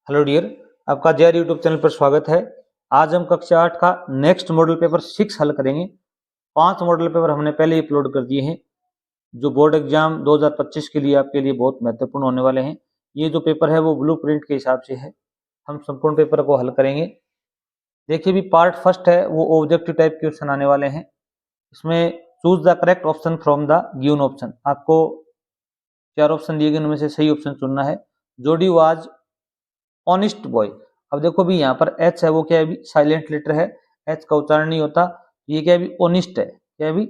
Hello dear, आपका JR YouTube channel पर स्वागत है। आज हम कक्षा 8 का नेक्स्ट मॉडल पेपर 6 हल करेंगे। 5 मॉडल पेपर हमने पहले ही अपलोड कर दिए हैं, जो बोर्ड एग्जाम 2025 के लिए आपके लिए बहुत महत्वपूर्ण होने वाले हैं। ये जो पेपर है वो ब्लूप्रिंट के हिसाब से है। हम संपूर्ण पेपर को हल करेंगे। देखिए, भी पार्ट फर्स्ट है वो ऑब्जेक्टिव टाइप क्वेश्चन आने वाले हैं। इसमें choose the correct option from the given option. आपको 4 ऑप्शन दिए गए, उनमें से सही ऑप्शन चुनना है। जोडी वाज ऑनेस्ट बॉय। अब देखो भी यहाँ पर एच है वो क्या है, भी साइलेंट लेटर है, एच का उच्चारण नहीं होता। ये क्या है, भी ऑनेस्ट है। क्या है, भी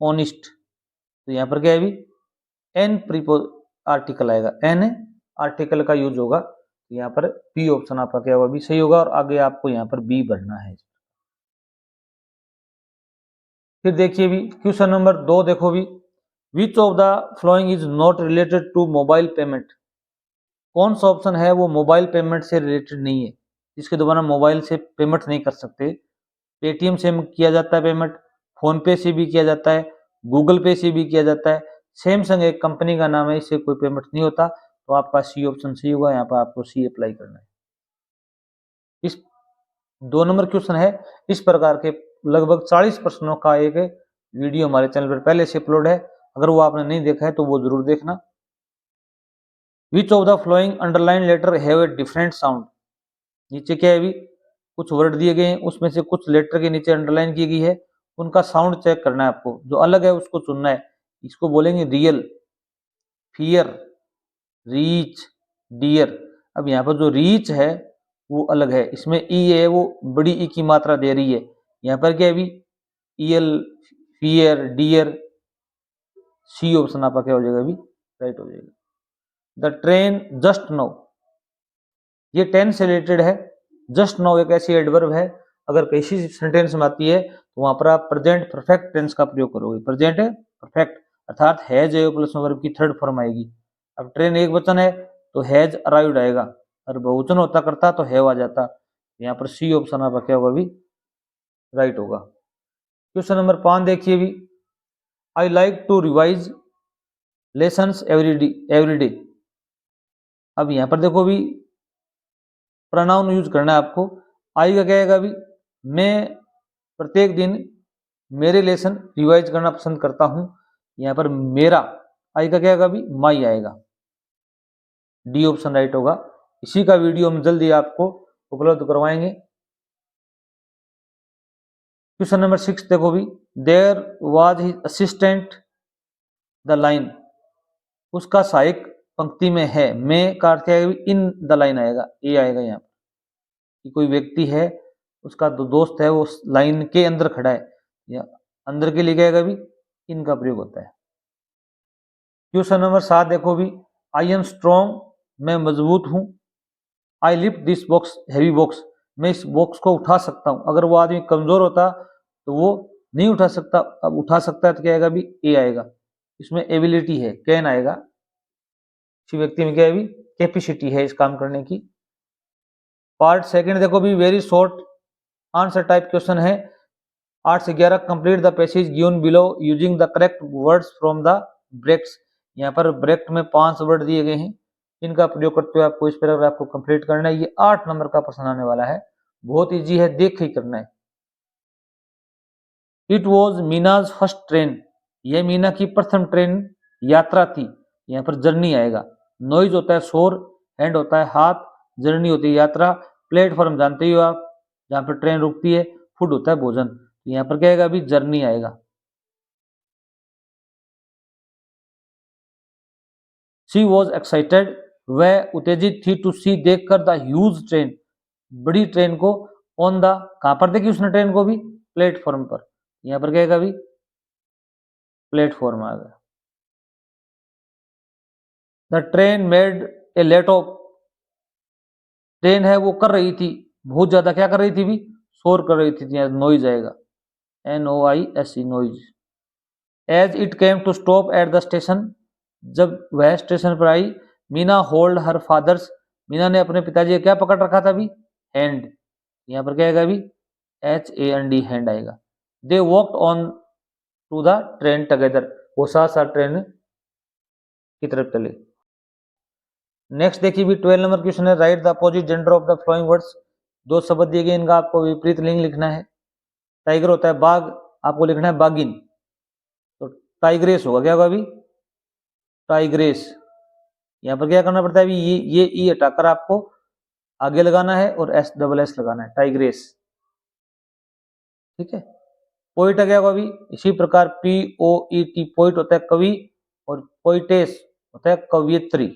ऑनेस्ट। तो यहाँ पर क्या है, भी एन प्रीपो आर्टिकल आएगा, एन आर्टिकल का यूज होगा। तो यहाँ पर बी ऑप्शन आपका क्या होगा, भी सही होगा। और आगे आपको यहाँ पर बी भरना है। फिर देखिए भी क्वेश्चन नंबर 2 देखो भी, which of the following is not related to mobile payment. कौन सा ऑप्शन है वो मोबाइल पेमेंट से रिलेटेड नहीं है, जिसके द्वारा मोबाइल से पेमेंट नहीं कर सकते। पेटीएम से किया जाता है पेमेंट, फोन पे से भी किया जाता है, गूगल पे से भी किया जाता है। सैमसंग एक कंपनी का नाम है, इससे कोई पेमेंट नहीं होता। तो आपका सी ऑप्शन सही होगा। यहाँ पर आपको सी अप्लाई करना है। इस 2 नंबर क्वेश्चन है। इस प्रकार के लगभग 40 प्रश्नों का एक वीडियो हमारे चैनल पर पहले से अपलोड है। अगर वो आपने नहीं देखा है तो वो जरूर देखना। Which of the following underline letter have a different sound. नीचे क्या है, भी कुछ वर्ड दिए गए हैं, उसमें से कुछ लेटर के नीचे अंडरलाइन की गई है, उनका साउंड चेक करना है आपको। जो अलग है उसको चुनना है। इसको बोलेंगे रियल, फियर, रीच, डियर। अब यहाँ पर जो रीच है वो अलग है, इसमें ई है वो बड़ी ई की मात्रा दे रही है। यहाँ पर क्या है, भी E L, fear, dear. C option आपका क्या हो जाएगा, भी राइट हो जाएगा। द ट्रेन जस्ट नाउ, ये टेंस से रिलेटेड है। जस्ट नाउ एक ऐसी एडवर्ब है, अगर किसी सेंटेंस में आती है तो वहां पर आप प्रेजेंट परफेक्ट टेंस का प्रयोग करोगे। प्रेजेंट परफेक्ट अर्थात हैज प्लस वर्ब की थर्ड फॉर्म आएगी। अब ट्रेन एक वचन है तो हैज अराइव्ड आएगा, और बहुवचन होता करता तो हैव आ जाता। यहाँ पर सी ऑप्शन आपका क्या होगा, भी राइट होगा। क्वेश्चन नंबर 5 देखिए भी, I like to revise lessons every day. अब यहाँ पर देखो भी प्रोनाउन यूज करना है आपको। आई का क्या आएगा, भी मैं प्रत्येक दिन मेरे लेसन रिवाइज करना पसंद करता हूं। यहाँ पर मेरा, आई का क्या आएगा, भी माई आएगा। डी ऑप्शन राइट होगा। इसी का वीडियो हम जल्दी आपको उपलब्ध करवाएंगे। क्वेश्चन नंबर 6 देखो भी, there was his assistant the line. उसका सहायक पंक्ति में है। मैं का अर्थ है, इन द लाइन आएगा, ए आएगा। यहाँ कि कोई व्यक्ति है, उसका दोस्त है, वो लाइन के अंदर खड़ा है, या अंदर के लिए क्या आएगा, भी इनका प्रयोग होता है। क्वेश्चन नंबर 7 देखो भी, आई एम स्ट्रॉन्ग, मैं मजबूत हूं। I lift this box heavy box, मैं इस बॉक्स को उठा सकता हूं। अगर वो आदमी कमजोर होता तो वो नहीं उठा सकता, अब उठा सकता है तो क्या आएगा, भी ए आएगा। इसमें एबिलिटी है, कैन आएगा। किसी व्यक्ति में क्या है, भी कैपेसिटी है इस काम करने की। पार्ट सेकंड देखो भी, very short answer type question है। 8 से 11 complete the passage given below using the correct words from the brackets. यहाँ पर ब्रैकेट में 5 वर्ड दिए गए हैं, इनका प्रयोग करते हुए आपको इस पैराग्राफ को कंप्लीट करना है। ये 8 नंबर का प्रश्न आने वाला है, बहुत इजी है, देख के ही करना है। इट वॉज मीनाज फर्स्ट ट्रेन, यह मीना की प्रथम ट्रेन यात्रा थी। यहाँ पर जर्नी आएगा। नॉइज होता है शोर, हैंड होता है हाथ, जर्नी होती है यात्रा, प्लेटफॉर्म जानते ही हो आप, जहाँ पर ट्रेन रुकती है, फूड होता है भोजन। यहाँ पर क्या आएगा, अभी जर्नी आएगा। शी वॉज एक्साइटेड, वह उत्तेजित थी, टू सी देखकर, द ह्यूज ट्रेन, बड़ी ट्रेन को, ऑन द कहां पर देखी उसने ट्रेन को, भी प्लेटफॉर्म पर। यहाँ पर क्या आएगा, भी प्लेटफॉर्म आ गया। The train made a late of, train है वो कर रही थी बहुत ज्यादा, क्या कर रही थी, भी शोर कर रही थी। यहाँ नॉइज आएगा, NOISE noise. As it came to stop at the station, जब वह स्टेशन पर आई, Meena hold her father's, Meena ने अपने पिताजी का क्या पकड़ रखा था, भी हैंड। यहाँ पर क्या आएगा, भी HAND हैंड आएगा। They walked on to the train together, वो साथ साथ ट्रेन की तरफ चले। नेक्स्ट देखिए भी 12 नंबर क्वेश्चन है, right the opposite gender of the following words. दो शब्द दिए गए, इनका आपको विपरीत लिंग लिखना है। टाइगर होता है बाघ, आपको लिखना है बागिन, तो टाइग्रेस होगा, क्या होगा अभी, टाइग्रेस। यहाँ पर क्या करना पड़ता है अभी, ये ई हटाकर आपको आगे लगाना है और एस डबल एस लगाना है, टाइग्रेस। ठीक है। पोइट क्या होगा अभी, इसी प्रकार P O E T, poet होता है कवि, और पोइटेस होता है कवियत्री,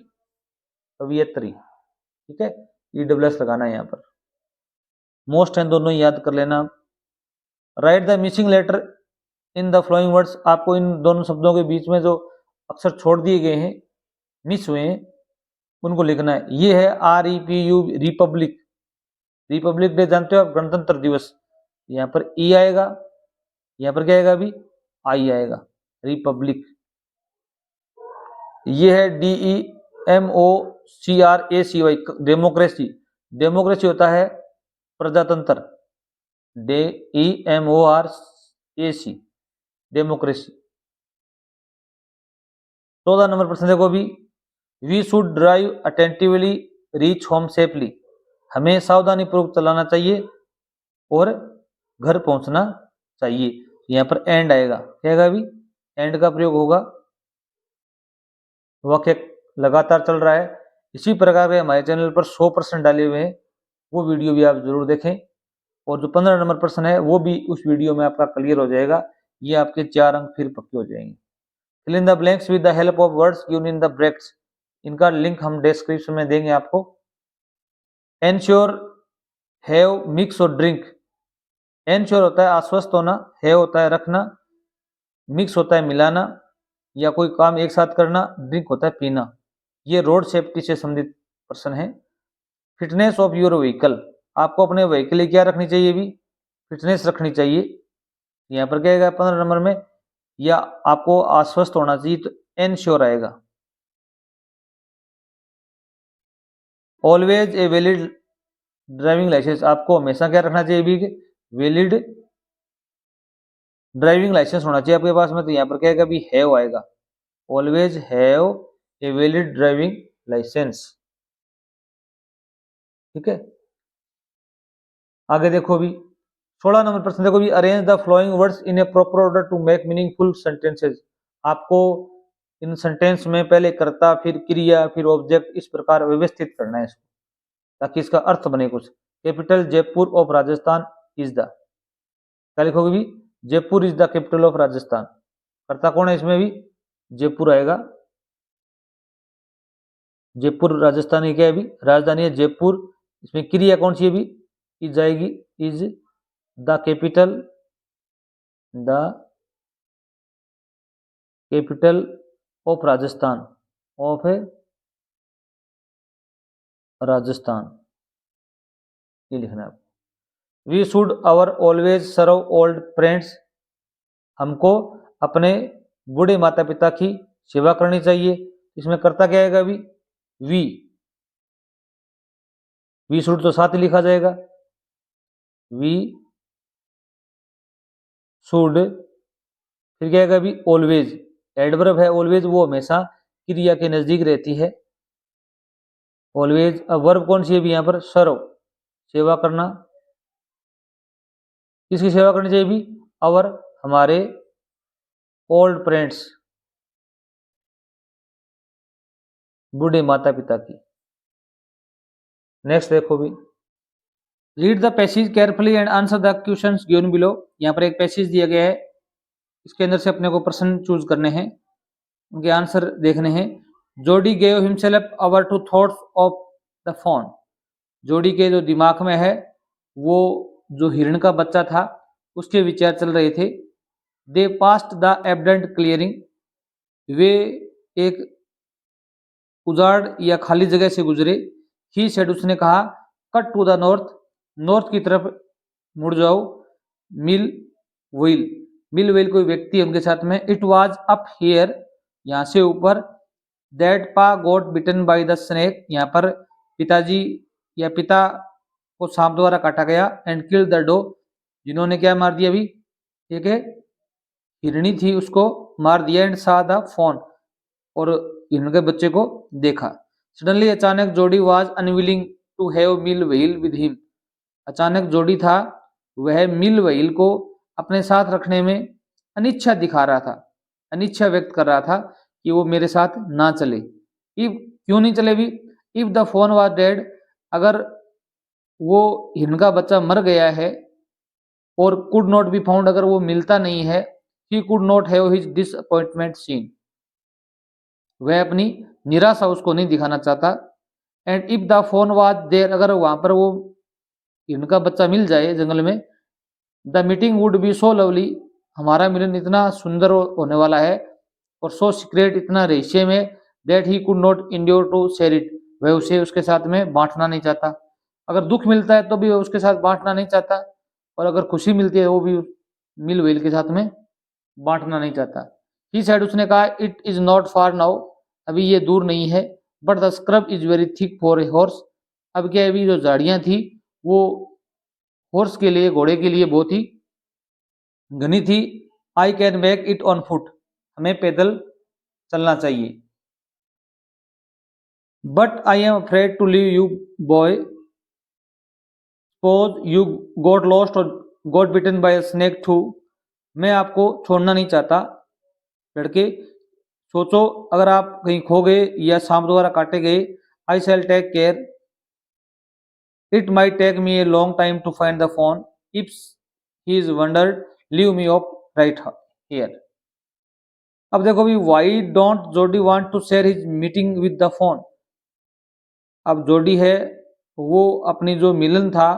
कवियत्री। ठीक है, ई डबल एस लगाना है यहाँ पर। मोस्ट है दोनों याद कर लेना। Write the missing letter in the following words, आपको इन दोनों शब्दों के बीच में जो अक्षर छोड़ दिए गए हैं, मिस हुए हैं, उनको लिखना है। ये है R E P U, Republic. Republic day जानते हो आप, गणतंत्र दिवस। यहाँ पर ई आएगा, यहाँ पर क्या आएगा अभी, आई आएगा, रिपब्लिक। ये है D E M O C R A C Y, democracy. Democracy होता है प्रजातंत्र, D E M O R A C, democracy. 14 number प्रश्न देखो अभी, we should drive attentively reach home safely, हमें सावधानी पूर्वक चलाना चाहिए और घर पहुंचना चाहिए। यहाँ पर एंड आएगा, क्या आएगा अभी, एंड का प्रयोग होगा। वाक्य लगातार चल रहा है। इसी प्रकार के हमारे चैनल पर 100% डाले हुए हैं, वो वीडियो भी आप जरूर देखें। और जो 15 नंबर प्रश्न है वो भी उस वीडियो में आपका क्लियर हो जाएगा। ये आपके 4 अंक फिर पक्के हो जाएंगे। Fill in the blanks with the help of words given in the brackets, इनका लिंक हम डिस्क्रिप्शन में देंगे आपको। एंश्योर, हैव, मिक्स और ड्रिंक। एंश्योर होता है आश्वस्त होना, हैव होता है रखना, मिक्स होता है मिलाना या कोई काम एक साथ करना, ड्रिंक होता है पीना। ये रोड सेफ्टी से संबंधित प्रश्न है। फिटनेस ऑफ योर व्हीकल, आपको अपने व्हीकल की क्या रखनी चाहिए भी, फिटनेस रखनी चाहिए। यहाँ पर क्या आएगा 15 नंबर में, या आपको आश्वस्त होना चाहिए, तो एनश्योर आएगा। Always a valid driving licence, आपको हमेशा क्या रखना चाहिए भी, वैलिड ड्राइविंग लाइसेंस होना चाहिए आपके पास में, तो यहाँ पर क्या आएगा भी, हैव आएगा। Always have a valid driving licence. ठीक है, आगे देखो भी 16 नंबर प्रश्न देखो भी, arrange the following words in a proper order to make meaningful sentences, आपको इन सेंटेंस में पहले कर्ता, फिर क्रिया, फिर ऑब्जेक्ट, इस प्रकार व्यवस्थित करना है इसको, ताकि इसका अर्थ बने कुछ। Capital Jaipur of Rajasthan is the, क्या लिखोगे भी, Jaipur is the capital of Rajasthan. कर्ता कौन है इसमें भी, जयपुर आएगा। जयपुर राजस्थान की क्या है भी, राजधानी है जयपुर। इसमें क्रिया कौन सी है भी, इज जाएगी, is the capital, the capital of Rajasthan, of है राजस्थान, ये लिखना है। We should our always serve old friends, हमको अपने बूढ़े माता पिता की सेवा करनी चाहिए। इसमें कर्ता क्या आएगा अभी, वी शुड तो साथ ही लिखा जाएगा, वी शुड, फिर क्या आएगा अभी, ऑलवेज, एडवर्ब है ऑलवेज, वो हमेशा क्रिया के नजदीक रहती है। ऑलवेज, अब वर्ब कौन सी है भी यहाँ पर, सर्व, सेवा करना। किसकी सेवा करनी चाहिए भी, अवर, हमारे ओल्ड फ्रेंड्स, बूढ़े माता पिता की। नेक्स्ट देखो भी, read the passage carefully and answer the questions given below, यहाँ पर एक पैसेज दिया गया है, इसके अंदर से अपने को प्रश्न चूज करने हैं, उनके आंसर देखने हैं। Jodie gave himself hour to thoughts of the phone, Jodie के जो दिमाग में है, वो जो हिरण का बच्चा था उसके विचार चल रहे थे। दे पास्ट द एबडेंट क्लियरिंग, वे एक उजाड़ या खाली जगह से गुजरे। ही सेड, उसने कहा, cut to the north, north की तरफ मुड़ जाओ। मिल व्हील, मिल व्हील कोई व्यक्ति है उनके साथ में। इट वाज अप हियर, यहाँ से ऊपर। That pa got bitten by the snake, यहाँ पर पिताजी या पिता को सांप द्वारा काटा गया। एंड किल द डो, जिन्होंने क्या मार दिया अभी, ठीक है, हिरणी थी उसको मार दिया। एंड सा द फोन, और हिरण के बच्चे को देखा। सडनली अचानक Jody was unwilling to have meal wheel with him. अचानक जोडी था वह मिल व्हील को अपने साथ रखने में अनिच्छा दिखा रहा था, अनिच्छा व्यक्त कर रहा था कि वो मेरे साथ ना चले। इफ क्यों नहीं चले भी? If the phone was dead, अगर वो हिरन का बच्चा मर गया है, और कुड नॉट बी फाउंड, अगर वो मिलता नहीं है, he could not have his disappointment seen, वह अपनी निराशा उसको नहीं दिखाना चाहता। And if the phone was there, अगर वहां पर वो हिरन का बच्चा मिल जाए जंगल में, the meeting would be so lovely, हमारा मिलन इतना सुंदर होने वाला है, और सो सीक्रेट, इतना रहस्य में, that he could not endure to share it, वह उसे उसके साथ में बांटना नहीं चाहता। अगर दुख मिलता है तो भी वह उसके साथ बांटना नहीं चाहता, और अगर खुशी मिलती है वो भी मिल व्हील के साथ में बांटना नहीं चाहता। ही सेड, उसने कहा, it is not far now, अभी ये दूर नहीं है, but the scrub is very thick for a horse, अब क्या अभी जो झाड़ियां थी वो हॉर्स के लिए, घोड़े के लिए बहुत ही घनी थी। I can make it on foot, हमें पैदल चलना चाहिए। But I am afraid to leave you boy, suppose you got lost और got bitten by snake too, मैं आपको छोड़ना नहीं चाहता लड़के, सोचो अगर आप कहीं खो गए या सांप द्वारा काटे गए, I shall take care, it might take me a long time to find the phone, if he is wandered leave me off right here. अब देखो भी, why don't Jody want to share his meeting with the phone, अब Jody है वो अपनी जो मिलन था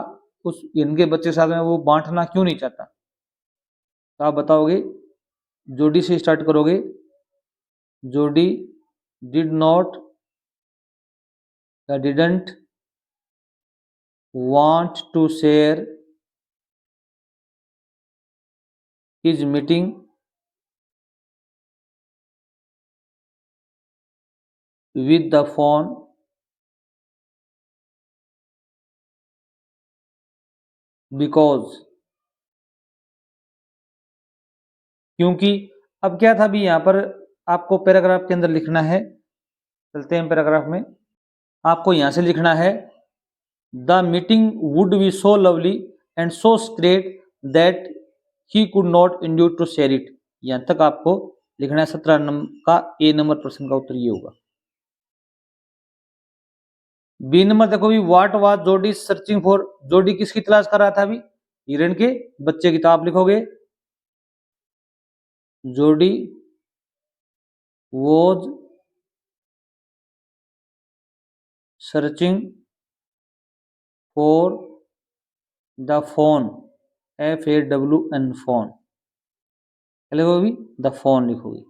उस इनके बच्चे के साथ में वो बांटना क्यों नहीं चाहता? तो आप बताओगे, जोडी से स्टार्ट करोगे, जोडी डिड नॉट या didn't want to share his meeting with the phone because, क्योंकि। अब क्या था भी, यहां पर आपको पैराग्राफ के अंदर लिखना है, चलते हैं पैराग्राफ में, आपको यहां से लिखना है, the meeting would be so lovely and so great that he could not endure to share it, यहां तक आपको लिखना है। 17 नंबर का ए नंबर प्रश्न का उत्तर ये होगा। बी नंबर देखो भी, व्हाट वाज जोडी सर्चिंग फॉर, जोडी किसकी तलाश कर रहा था अभी? हिरण के बच्चे की। तो आप लिखोगे, जोडी was searching for the phone, FAWN phone, लिखोगे भी द फोन लिखोगे।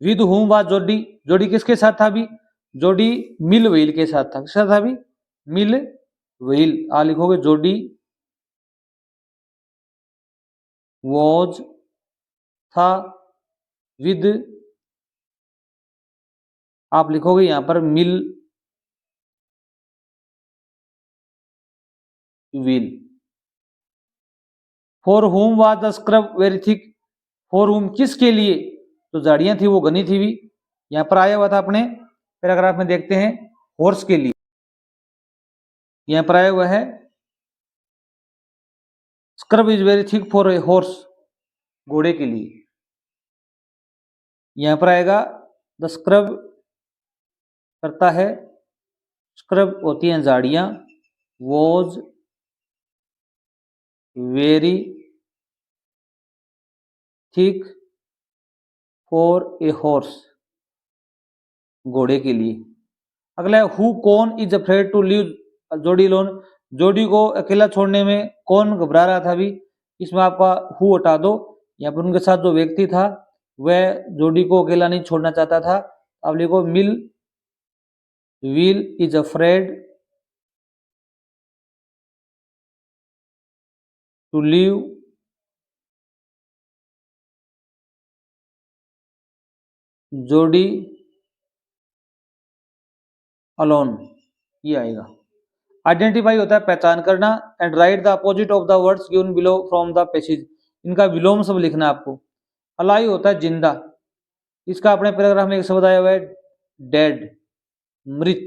विद हुम वाज जोडी, जोडी किसके साथ था अभी? जोडी मिल व्हील के साथ था। किसके साथ था अभी? मिल व्हील। आ लिखोगे, जोडी वॉज था विद, आप लिखोगे यहां पर Mill Wheel. For whom was the scrub very thick, for whom किसके लिए जो झाड़ियां थी वो घनी थी भी, यहां पर आया हुआ था अपने पैराग्राफ में, देखते हैं, हॉर्स के लिए। यहां पर आया हुआ है, scrub is very thick for a horse, घोड़े के लिए। यहां पर आएगा, द स्क्रब करता है, स्क्रब होती हैं झाड़ियां, was very thick for a horse, घोड़े के लिए। अगला है, हु कौन इज अफ्रेड टू लीव जोडी लोन, जोडी को अकेला छोड़ने में कौन घबरा रहा था अभी? इसमें आपका हु हटा दो, यहाँ पर उनके साथ जो व्यक्ति था वह जोडी को अकेला नहीं छोड़ना चाहता था। अब लिखो, Mill Wheel is afraid to leave Jody alone, ये आएगा। आइडेंटिफाई होता है पहचान करना, and write the opposite of the words given below from the passage, इनका विलोम सब लिखना है आपको। अलाई होता है जिंदा, इसका अपने पैराग्राफ में एक शब्द आया हुआ है डेड, मृत।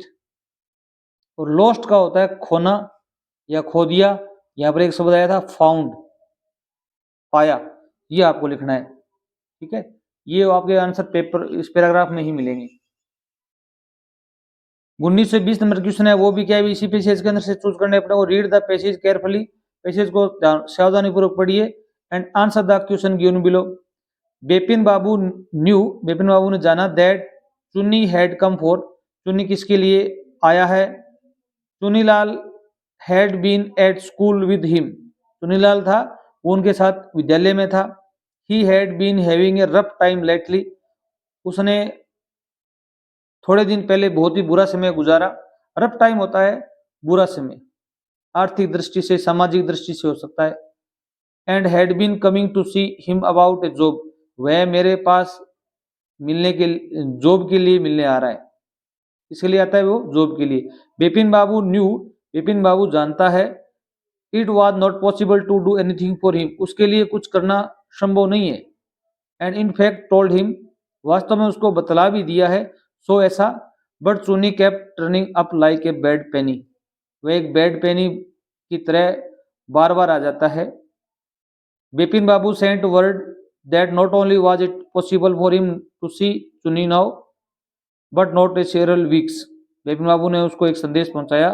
और लॉस्ट का होता है खोना या खो दिया। यहाँ पर एक शब्द आया था फाउंड, पाया, ये आपको लिखना है। ठीक है, ये आपके आंसर पेपर इस पैराग्राफ में ही मिलेंगे। 19 से 20 नंबर क्वेश्चन है, वो भी क्या है, इसी पेजेज के अंदर से चूज करने अपने को। Read the pages carefully, pages को सावधानी पूर्वक पढ़िए and answer the question given below. Bipin babu ने जाना दैट चुन्नी हैड कम फॉर, चुन्नी किसके लिए आया है। Chunnilal had been at school with him, Chunnilal था वो उनके साथ विद्यालय में था। He had been having a rough time lately, उसने थोड़े दिन पहले बहुत ही बुरा समय गुजारा। रफ टाइम होता है बुरा समय, आर्थिक दृष्टि से, सामाजिक दृष्टि से हो सकता है। And had been coming to see him about a job, वह मेरे पास मिलने के जॉब के लिए मिलने आ रहा है। इसके लिए आता है वो, जॉब के लिए। बिपिन बाबू बिपिन बाबू जानता है it was not possible to do anything for him, उसके लिए कुछ करना संभव नहीं है। And in fact told him, वास्तव में उसको बतला भी दिया है, सो ऐसा। But Chunni kept turning up like a bad penny, वह एक बैड पेनी की तरह बार बार आ जाता है। Bipin babu sent word that not only was it possible for him to see Chunni now but not a several weeks, Bipin babu ने उसको एक संदेश पहुंचाया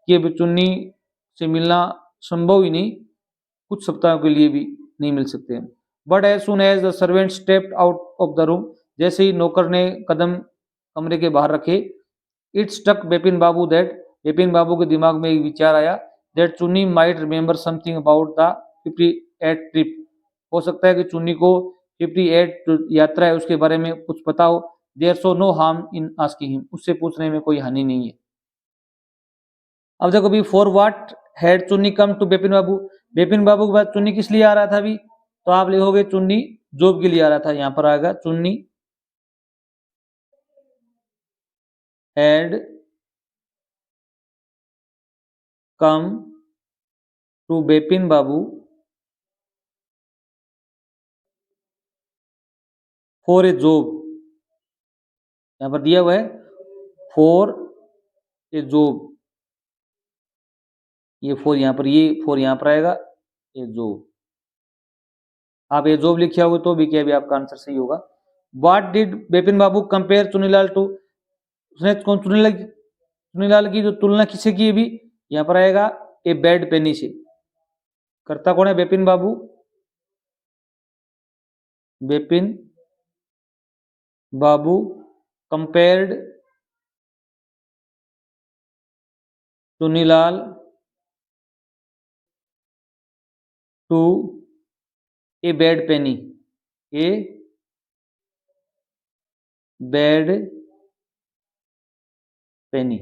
कि अब चुन्नी से मिलना संभव ही नहीं, कुछ सप्ताहों के लिए भी नहीं मिल सकते हैं। But as soon as the servant stepped out of the room, जैसे ही नौकर ने कदम कमरे के बाहर रखे, it struck Bipin babu that, Bipin babu के दिमाग में एक विचार आया, that Chunni might remember something about the 58 trip, हो सकता है कि चुन्नी को 58 यात्रा है उसके बारे में कुछ पता हो। There so no harm in asking him, उससे पूछने में कोई हानि नहीं है। अब देखो भी, फॉर व्हाट हैड चुन्नी कम टू बिपिन बाबू, बिपिन बाबू के बाद चुन्नी किस लिए आ रहा था अभी, तो आप लिखोगे चुन्नी जॉब के लिए आ रहा था, यहां पर आएगा Chunni had come to Bipin Babu for a job, यहां पर दिया हुआ है फॉर ए जॉब, ये फोर यहां पर, ये फोर यहां पर आएगा, ए जॉब। आप ये जॉब लिखे होगे तो भी क्या भी आपका आंसर सही होगा। What did Bipin Babu compare Chunilal to, उसने कौन चुनीलाल की जो तुलना किससे की अभी, यहां पर आएगा ए बैड पेनी से। करता कौन है, Bipin babu, Bipin babu compared Chunilal to a bad penny, a bad penny.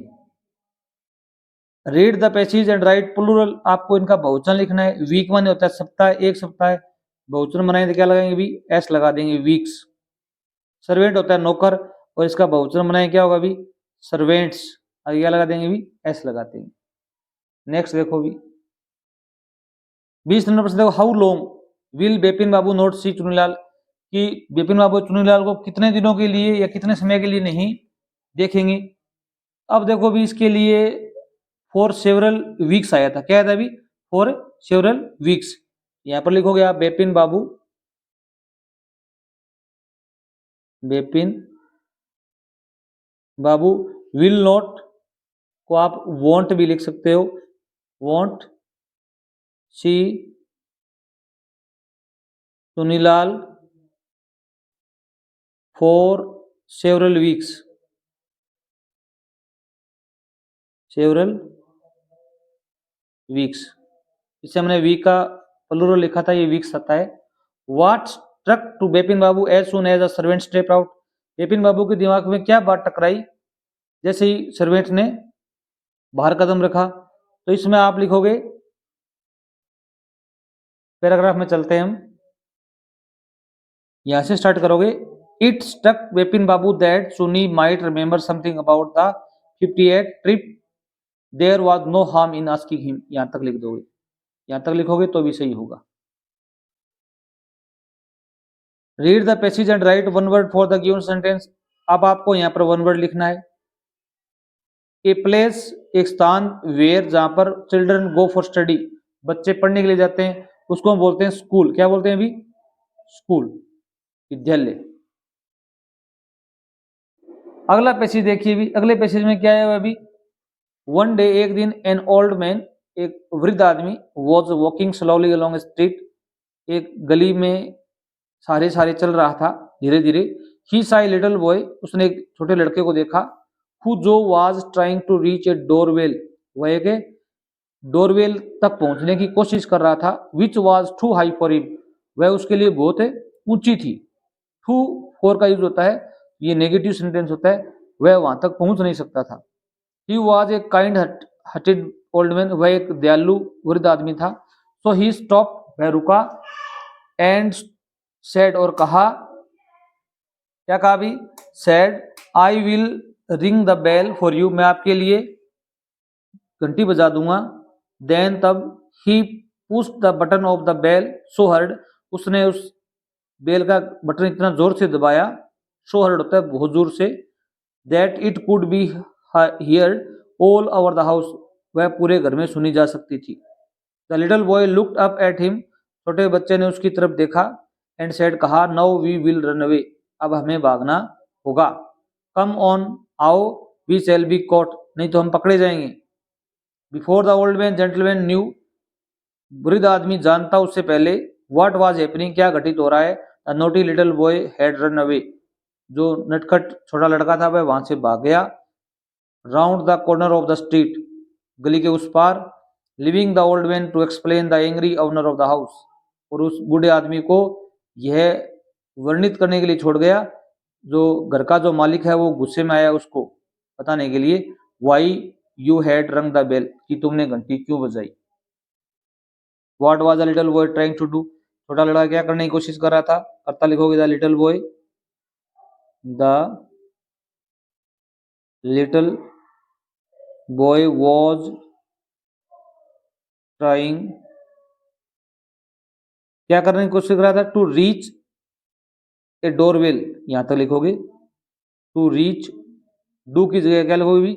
Read the passage and write plural, आपको इनका बहुवचन लिखना है। वीक माने होता है सप्ताह, एक सप्ताह है, बहुवचन बनाए तो क्या लगाएंगे भी, एस लगा देंगे, वीक्स। सर्वेंट होता है नौकर, और इसका बहुवचन बनाए क्या होगा भी, सर्वेंट्स, आगे क्या लगा देंगे भी, एस लगाते हैं। नेक्स्ट देखो भी 20 नंबर से देखो, how long will Bipin babu not see Chunilal, कि बिपिन बाबू चुनीलाल को कितने दिनों के लिए या कितने समय के लिए नहीं देखेंगे। अब देखो भी इसके लिए फॉर सेवरल वीक्स आया था, क्या आया था अभी, फॉर सेवरल वीक्स। यहां पर लिखोगे आप बिपिन बाबू विल नॉट को आप वॉन्ट भी लिख सकते हो, won't see Chunilal for several weeks, several weeks. इसे हमने वीक का प्लूरल लिखा था, ये वीक्स आता है। What struck to Bipin babu as soon as a servant step out, Bipin babu के दिमाग में क्या बात टकराई जैसे ही सर्वेंट ने बाहर कदम रखा। तो इसमें आप लिखोगे, पैराग्राफ में चलते हैं हम, यहां से स्टार्ट करोगे, it struck Bipin babu that Chunni might remember something about the 58 trip, there was no harm in asking him, यहां तक लिख दोगे, यहां तक लिखोगे तो भी सही होगा। Read the passage and write one word for the given sentence, अब आपको यहां पर वन वर्ड लिखना है। ए प्लेस एक स्थान वेयर जहां पर चिल्ड्रन गो फॉर स्टडी, बच्चे पढ़ने के लिए जाते हैं, उसको हम बोलते हैं स्कूल। क्या बोलते हैं अभी? स्कूल, विद्यालय। अगला पैसेज देखिए भी, अगले पैसेज में क्या है अभी? वन डे, एक दिन, एन ओल्ड मैन, एक वृद्ध आदमी, was walking slowly along street, एक गली में सारे सारे चल रहा था धीरे धीरे। ही साई लिटिल बॉय, उसने एक छोटे लड़के को देखा। हु जो was trying to reach a doorbell, वह एक डोरवेल तक पहुंचने की कोशिश कर रहा था। Which was too high for him, वह उसके लिए बहुत ऊंची थी। टू फॉर का यूज होता है, ये नेगेटिव सेंटेंस होता है, वह वहां तक पहुंच नहीं सकता था। He was a kind hearted old man, वह एक दयालु वृद्ध आदमी था। सो ही स्टॉप, वह रुका। एंड सेड, और कहा, क्या कहा भी? Said, I will ring the bell for you, मैं आपके लिए घंटी बजा दूंगा। देन तब, he pushed the button of the bell so hard, उसने उस बेल का बटन इतना जोर से दबाया, सो हर्ड होता है बहुत जोर से, that it could be heard all over the house, वह पूरे घर में सुनी जा सकती थी। The little boy looked up at him, छोटे बच्चे ने उसकी तरफ देखा। एंड सेड, कहा, now we will run away, अब हमें भागना होगा। कम ऑन, आओ, वी शैल बी कॉट, नहीं तो हम पकड़े जाएंगे। Before the old man gentleman knew, वृद्ध आदमी जानता उससे पहले, व्हाट वाज हैपनिंग, क्या घटित हो रहा है। The naughty little boy had run away, जो नटखट छोटा लड़का था वह वहां से भाग गया। Round the corner of the street, गली के उस पार। Leaving the old man to explain the angry owner of the house, और उस बूढ़े आदमी को यह वर्णित करने के लिए छोड़ गया, जो घर का जो मालिक है वो गुस्से में आया, उसको बताने के लिए, why you had rung the bell, कि तुमने घंटी क्यों बजाई। What was the little boy trying to do, छोटा लड़का क्या करने की कोशिश कर रहा था। कर्ता लिखोगे the little boy, the little boy was trying, क्या करने की कोशिश कर रहा था? टू रीच ए डोरवेल, यहां तक लिखोगे। टू रीच, डू की जगह क्या लिखोगे भी?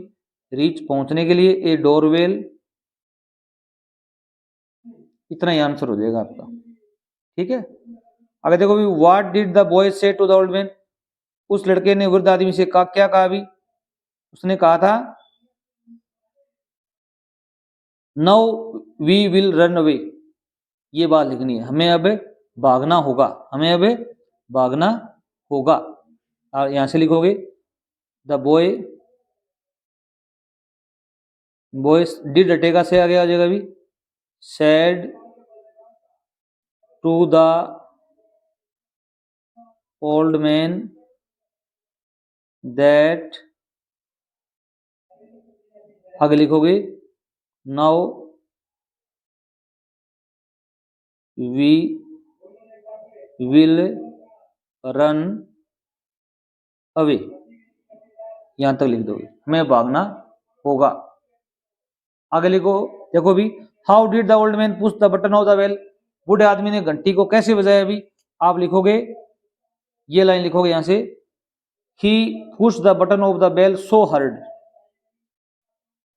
रीच, पहुंचने के लिए। ए डोरवेल, इतना ही आंसर हो जाएगा आपका। ठीक है, अगर देखो भी, व्हाट डिड द बॉय से टू द ओल्ड मैन, उस लड़के ने वृद्ध आदमी से कहा, क्या कहा भी? उसने कहा था, now we will run away, ये बात लिखनी है, हमें अब भागना होगा, हमें अब भागना होगा। और यहां से लिखोगे द बॉय, बॉयस डिड रटेगा से आगे आ जाएगा भी, said to the old man that, आगे लिखोगे now we will run away, यहां तक लिख दोगे, हमें भागना होगा। आगे लिखो, देखो भी, how did the old man push the button of the bell, बूढ़े आदमी ने घंटी को कैसे बजाया अभी। आप लिखोगे, ये लाइन लिखोगे यहां से, he push the button of the bell so hard,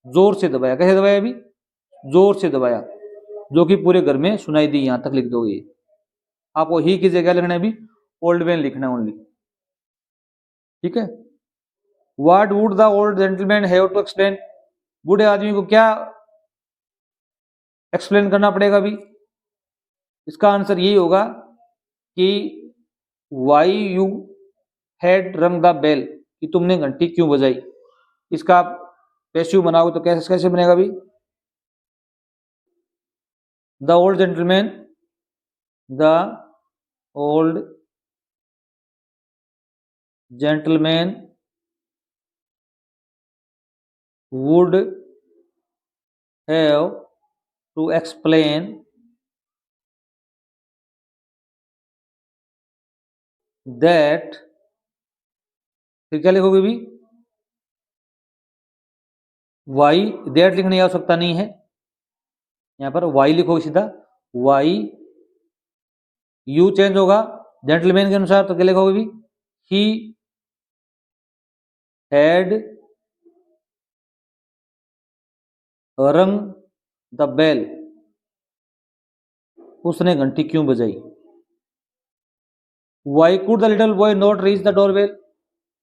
जोर से दबाया। कैसे दबाया अभी? जोर से दबाया, जो कि पूरे घर में सुनाई दी, यहां तक लिख दोगे। आपको ही की जगह लिखना है अभी, ओल्ड मैन लिखना है ओनली। ठीक है, what would the old gentleman have to explain, बूढ़े आदमी को क्या एक्सप्लेन करना पड़ेगा अभी। इसका आंसर यही होगा कि Y you had rung the bell, कि तुमने घंटी क्यों बजाई। इसका आप पैसिव बनाओगे तो कैसे कैसे बनेगा अभी? The old gentleman, the old gentleman would have to explain that, फिर क्या लिखोगे भी? वाई, दैट लिखने की आवश्यकता नहीं है, यहां पर वाई लिखोगे सीधा, वाई, यू चेंज होगा जेंटलमैन के अनुसार, तो क्या लिखोगे भी? He had rung the bell, उसने घंटी क्यों बजाई? Y could the little boy not reach the doorbell,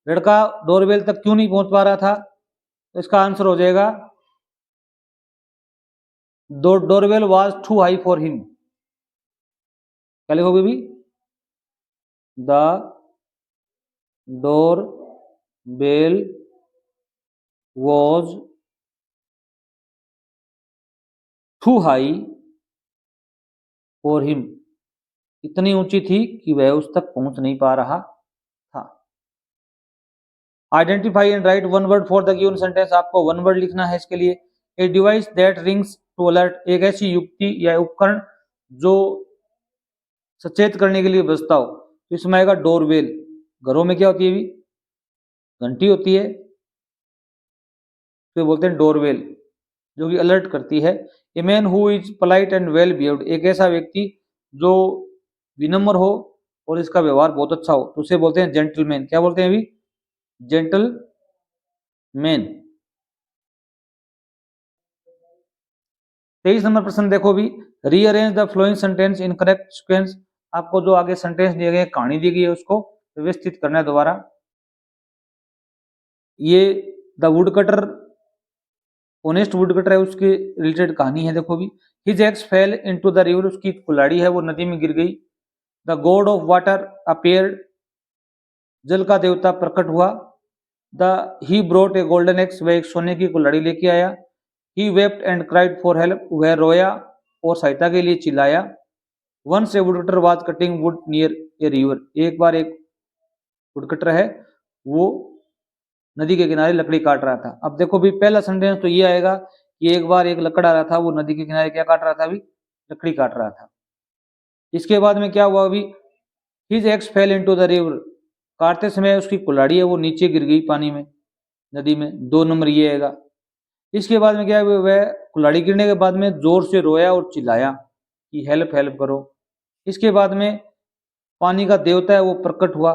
लड़का डोरबेल तक क्यों नहीं पहुंच पा रहा था? तो इसका आंसर हो जाएगा the doorbell was too high for him. क्या लिखोगे भी? The door bell was too high for him, इतनी ऊंची थी कि वह उस तक पहुंच नहीं पा रहा था। Identify and write one word for the given sentence, आपको वन वर्ड लिखना है इसके लिए। A device that rings to alert, एक ऐसी युक्ति या उपकरण जो सचेत करने के लिए बजता हो। तो इसमें आएगा डोरबेल। घरों में क्या होती है भी? घंटी होती है, तो बोलते हैं डोरबेल, जो कि अलर्ट करती है। A man who is polite and well behaved, एक ऐसा व्यक्ति जो विनम्र हो और इसका व्यवहार बहुत अच्छा हो, तो उसे बोलते हैं जेंटलमैन। क्या बोलते हैं अभी? जेंटलमैन। 23 नंबर प्रश्न देखो भी, rearrange the flowing sentence in correct sequence, आपको जो आगे सेंटेंस दिए गए, कहानी दी गई है, उसको व्यवस्थित करना है दोबारा। ये the woodcutter, honest woodcutter है, उसके रिलेटेड कहानी है। देखो भी, his axe fell into the river, उसकी कुल्हाड़ी है वो नदी में गिर गई। The god of water appeared, जल का देवता प्रकट हुआ। The he brought a golden axe, वह एक सोने की कुल्हाड़ी लेके आया। He wept and cried for help, वह रोया और सहायता के लिए चिल्लाया। Once a woodcutter was cutting would near a river, एक बार एक वुडकटर है वो नदी के किनारे लकड़ी काट रहा था। अब देखो भी, पहला सेंटेंस तो ये आएगा कि एक बार एक लकड़ा रहा था, वो नदी के किनारे क्या काट रहा था? अभी लकड़ी काट रहा था। इसके बाद में क्या हुआ? अभी his axe fell into the river, काटते समय उसकी कुल्हाड़ी है वो नीचे गिर गई पानी में, नदी में। 2 नंबर ये आएगा। इसके बाद में क्या है? वह कुल्हाड़ी गिरने के बाद में जोर से रोया और चिल्लाया कि हेल्प हेल्प करो। इसके बाद में पानी का देवता है वो प्रकट हुआ।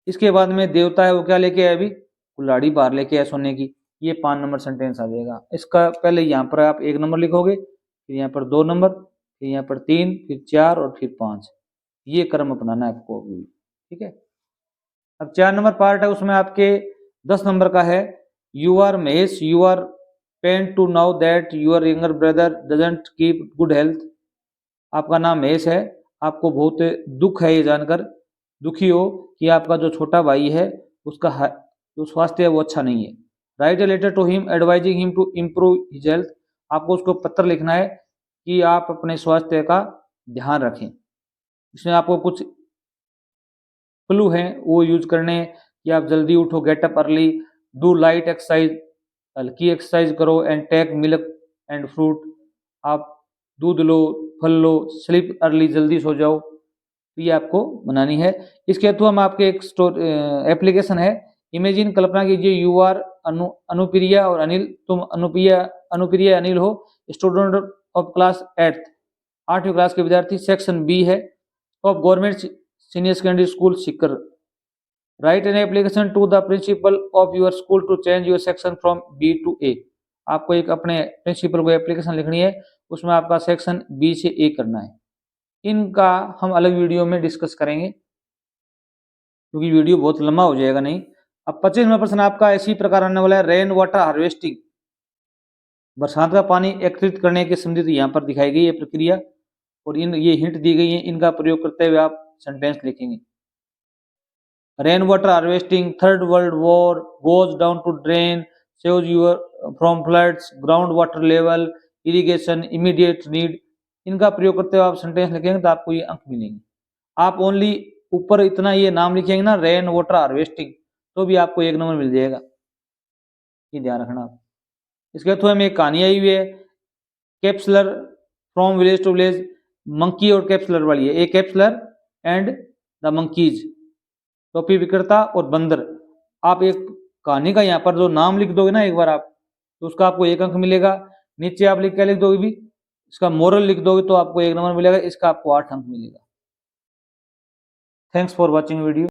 इसके बाद में देवता है वो क्या लेके आया? अभी कुल्हाड़ी बाहर लेके आया सोने की। ये 5 नंबर सेंटेंस आ जाएगा। इसका पहले यहाँ पर आप 1 नंबर लिखोगे, फिर यहाँ पर 2 नंबर, फिर यहाँ पर 3, फिर 4 और फिर 5। ये क्रम अपनाना है आपको, ठीक है। अब 4 नंबर पार्ट है, उसमें आपके 10 नंबर का है। You are Mahesh, you are pain to know that your younger brother doesn't keep good health, आपका नाम महेश है, आपको बहुत दुख है ये जानकर, दुखी हो कि आपका जो छोटा भाई है उसका जो स्वास्थ्य है वो अच्छा नहीं है। Write a letter to him advising him to improve his health, आपको उसको पत्र लिखना है कि आप अपने स्वास्थ्य का ध्यान रखें। इसमें आपको कुछ क्लू हैं वो यूज करने हैं कि आप जल्दी उठो, get up early, do light exercise, हल्की एक्सरसाइज करो, and take milk and fruit, आप दूध लो, फल लो, स्लीप अर्ली, जल्दी सो जाओ। ये आपको बनानी है। इसके अथवा हम आपके एक एप्लीकेशन है, इमेजिन, कल्पना कीजिए, यू आर अनुप्रिया और अनिल, तुम अनुप्रिया अनिल हो, स्टूडेंट ऑफ क्लास 8वीं क्लास के विद्यार्थी, सेक्शन बी है, of government senior secondary school Sikar. Write an application to the principal of your school to change your section from B to A, आपको एक अपने प्रिंसिपल को एप्लीकेशन लिखनी है, उसमें आपका सेक्शन बी से ए करना है। इनका हम अलग वीडियो में डिस्कस करेंगे क्योंकि वीडियो बहुत लंबा हो जाएगा नहीं। अब 25वां प्रश्न आपका इसी प्रकार आने वाला है, रेन वाटर हार्वेस्टिंग, बरसात का पानी एकत्रित करने की संबंधित यहाँ पर दिखाई गई है प्रक्रिया, और ये हिंट दी गई है, इनका प्रयोग करते हुए आप सेंटेंस लिखेंगे। Rain water harvesting, third world war, goes down to drain, saves your from floods, ground water level, irrigation, immediate need, इनका प्रयोग करते हुए आप सेंटेंस लिखेंगे तो आपको ये अंक मिलेंगे। आप ओनली ऊपर इतना ये नाम लिखेंगे ना, रेन वाटर हार्वेस्टिंग, तो भी आपको 1 नंबर मिल जाएगा, ये ध्यान रखना आप। इसके थ्रू में एक कहानी आई हुई है, cap seller from village to village, monkey और कैप्सलर वाली है, a cap seller and the monkeys, टोपी विक्रेता और बंदर। आप एक कहानी का यहाँ पर जो नाम लिख दोगे ना एक बार आप, तो उसका आपको 1 अंक मिलेगा। नीचे आप क्या लिख दोगे भी, इसका मोरल लिख दोगे तो आपको 1 नंबर मिलेगा, इसका आपको 8 अंक मिलेगा। Thanks for watching video.